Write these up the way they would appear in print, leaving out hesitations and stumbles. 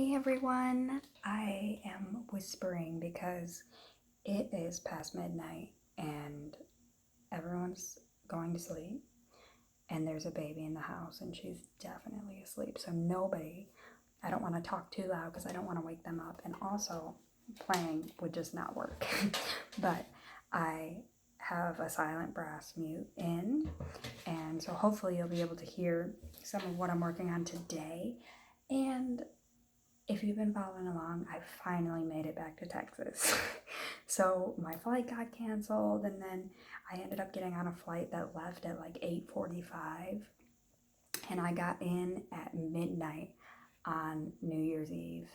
Hey everyone, I am whispering because it is past midnight and everyone's going to sleep and there's a baby in the house and she's definitely asleep. So I don't want to talk too loud because I don't want to wake them up, and also playing would just not work. But I have a silent brass mute in, and so hopefully you'll be able to hear some of what I'm working on today. And if you've been following along, I finally made it back to Texas. So my flight got canceled, and then I ended up getting on a flight that left at like 8:45, and I got in at midnight on New Year's Eve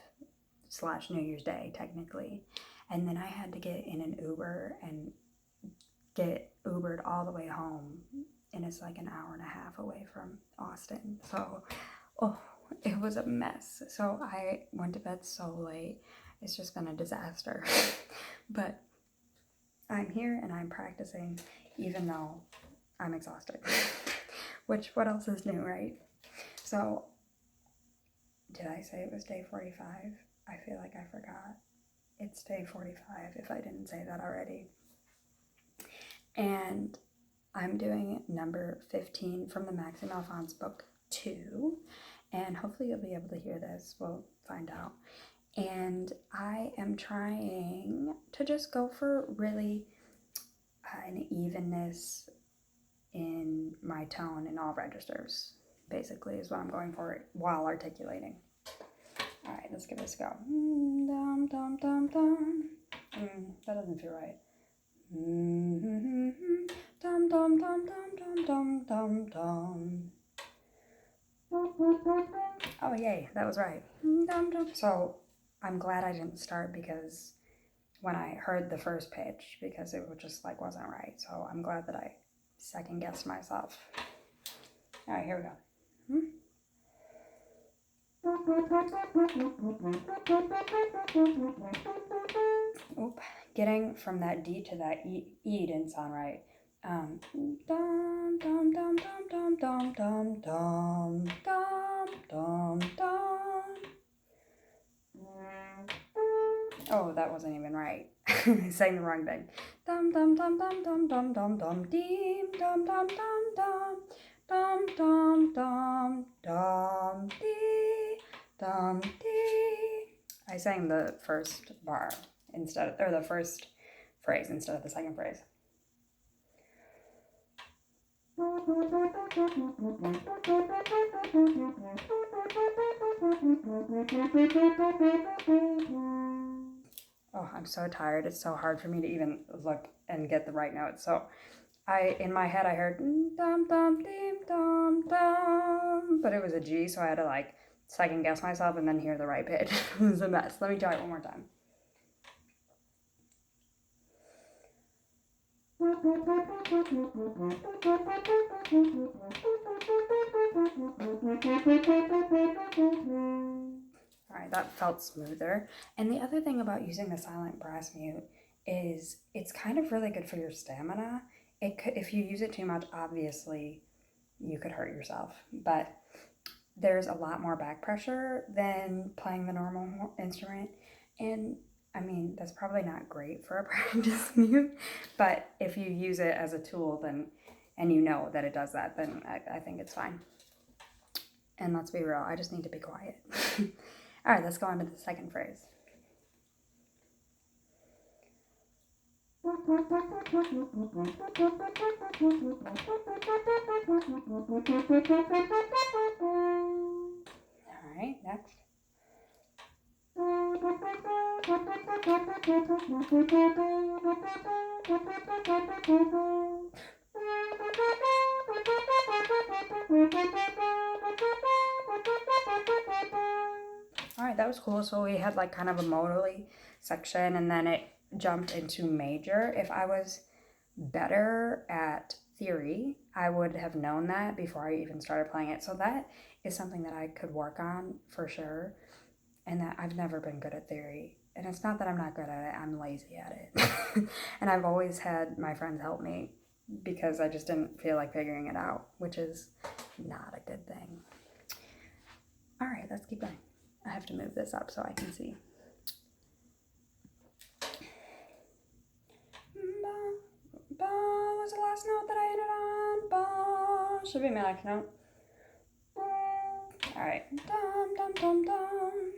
/ New Year's Day, technically. And then I had to get in an Uber and get Ubered all the way home, and it's like an hour and a half away from Austin. So, it was a mess. So I went to bed so late. It's just been a disaster. But I'm here and I'm practicing even though I'm exhausted. Which, what else is new, right? So, did I say it was day 45? I feel like I forgot. It's day 45 if I didn't say that already. And I'm doing number 15 from the Maxime Alphonse book 2. And hopefully you'll be able to hear this. We'll find out. And I am trying to just go for really an evenness in my tone in all registers, basically, is what I'm going for while articulating. All right, let's give this a go. Dum, dum, dum, dum. That doesn't feel right. Dum, dum, dum, dum, dum, dum, dum. Oh, yay, that was right. So I'm glad I didn't start because when I heard the first pitch, because it just like wasn't right. So I'm glad that I second guessed myself. All right, here we go. Oop, getting from that D to that E didn't sound right. Dum dum dum dum dum dum dum dum dum dum dum. Oh, that wasn't even right. I sang the wrong thing. Dum dum dum dum dum dum dum dum deem dum dum dum dum dum dum dum dum dee dum dee. I sang the first bar the first phrase instead of the second phrase. Oh, I'm so tired. It's so hard for me to even look and get the right notes. So in my head, I heard dum dum dim dum dum, but it was a G, so I had to like second guess myself and then hear the right pitch. It was a mess. Let me try it one more time. All right, that felt smoother. And the other thing about using the silent brass mute is it's kind of really good for your stamina. If you use it too much, obviously you could hurt yourself, but there's a lot more back pressure than playing the normal instrument. And I mean, that's probably not great for a practice mute, but if you use it as a tool, then, and you know that it does that, then I think it's fine. And let's be real, I just need to be quiet. All right, let's go on to the second phrase. All right, next. All right, that was cool. So we had like kind of a modally section, and then it jumped into major. If I was better at theory, I would have known that before I even started playing it. So that is something that I could work on for sure, and that I've never been good at theory. And it's not that I'm not good at it, I'm lazy at it. And I've always had my friends help me because I just didn't feel like figuring it out, which is not a good thing. All right, let's keep going. I have to move this up so I can see. Ba was the last note that I ended on. Ba should be my next note. All right. Dum dum dum dum.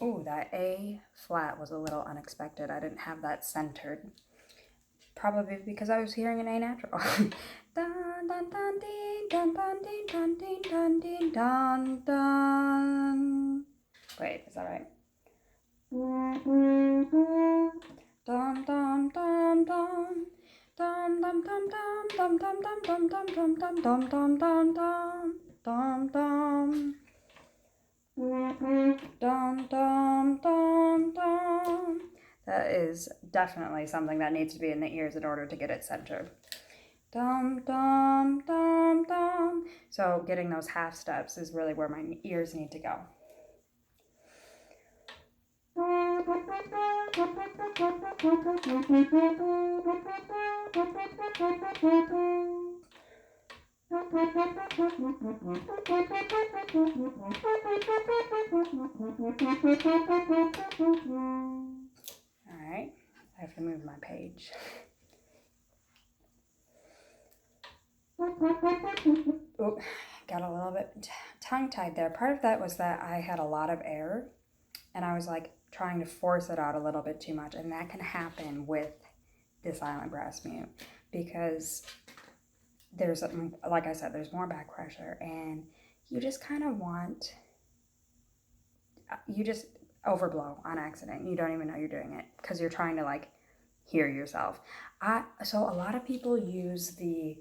Ooh, that A flat was a little unexpected. I didn't have that centered. Probably because I was hearing an A natural. Dun dun dun ding dun dun ding dun ding dun ding dun dun. Wait, is that right? Dum dum dum dum. Dum dum dum dum dum dum dum dum dum dum dum dum dum dum dum dum. Dum dum dum dum. That is definitely something that needs to be in the ears in order to get it centered. Dum dum dum dum. So getting those half steps is really where my ears need to go. Alright, I have to move my page. Oop, got a little bit tongue-tied there. Part of that was that I had a lot of air and I was like trying to force it out a little bit too much, and that can happen with the silent brass mute because there's, like I said, there's more back pressure, and you just kind of want, you just overblow on accident. You don't even know you're doing it because you're trying to like hear yourself. So a lot of people use the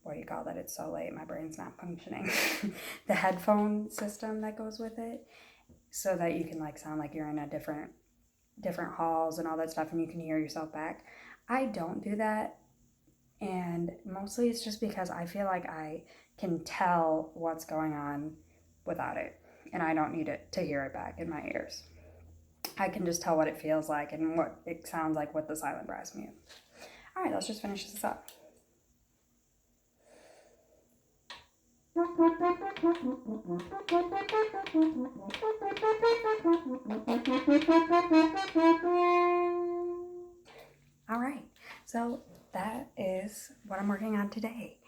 what do you call that? It's so late, my brain's not functioning. The headphone system that goes with it, so that you can like sound like you're in a different halls and all that stuff, and you can hear yourself back. I don't do that, and mostly it's just because I feel like I can tell what's going on without it, and I don't need it to hear it back in my ears. I can just tell what it feels like and what it sounds like with the silent brass mute. All right, let's just finish this up. All right, so that is what I'm working on today,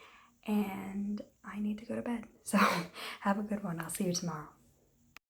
and I need to go to bed. So have a good one. I'll see you tomorrow.